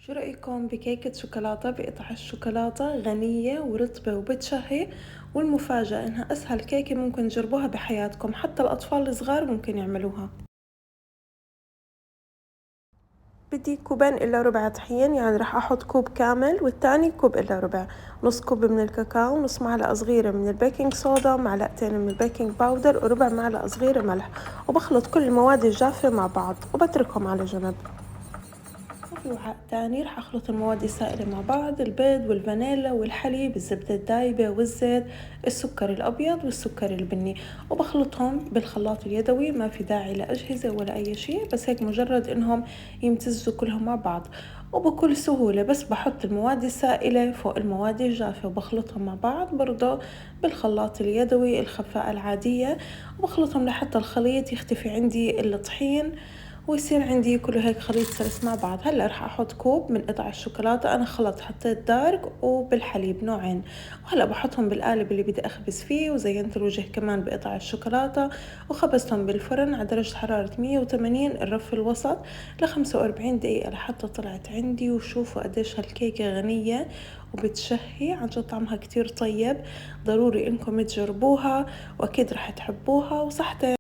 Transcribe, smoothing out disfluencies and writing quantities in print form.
شو رأيكم بكيكة شوكولاتة بقطع الشوكولاتة غنية ورطبة وبتشهي؟ والمفاجأة إنها أسهل كيكة ممكن تجربوها بحياتكم، حتى الأطفال الصغار ممكن يعملوها. بدي كوبين إلا ربع طحين، يعني رح أحط كوب كامل والتاني كوب إلا ربع، نص كوب من الكاكاو، نص معلقة صغيرة من البيكنج صودا، معلقتين من البيكنج باودر، وربع معلقة صغيرة ملح. وبخلط كل المواد الجافة مع بعض وبتركهم على جنب. وفي وعاء تاني رح أخلط المواد السائلة مع بعض: البيض والفانيلا والحليب، الزبدة الدايبة والزيت، السكر الأبيض والسكر البني. وبخلطهم بالخلاط اليدوي، ما في داعي لأجهزة ولا أي شيء، بس هيك مجرد إنهم يمتزجوا كلهم مع بعض. وبكل سهولة بس بحط المواد السائلة فوق المواد الجافة وبخلطهم مع بعض برضه بالخلاط اليدوي الخفاء العادية. وبخلطهم لحتى الخليط يختفي عندي الطحين ويصير عندي كله هيك خليط سلس مع بعض. هلا رح احط كوب من قطع الشوكولاتة، انا خلط حطيت دارك وبالحليب نوعين، وهلا بحطهم بالقالب اللي بدي اخبز فيه، وزينت الوجه كمان بقطع الشوكولاتة، وخبزتهم بالفرن على درجة حرارة 180 الرف الوسط ل 45 دقيقة لحتى طلعت عندي. وشوفوا قديش هالكيكة غنية وبتشهي، عن جد طعمها كتير طيب. ضروري انكم تجربوها واكيد رح تحبوها، وصحتين.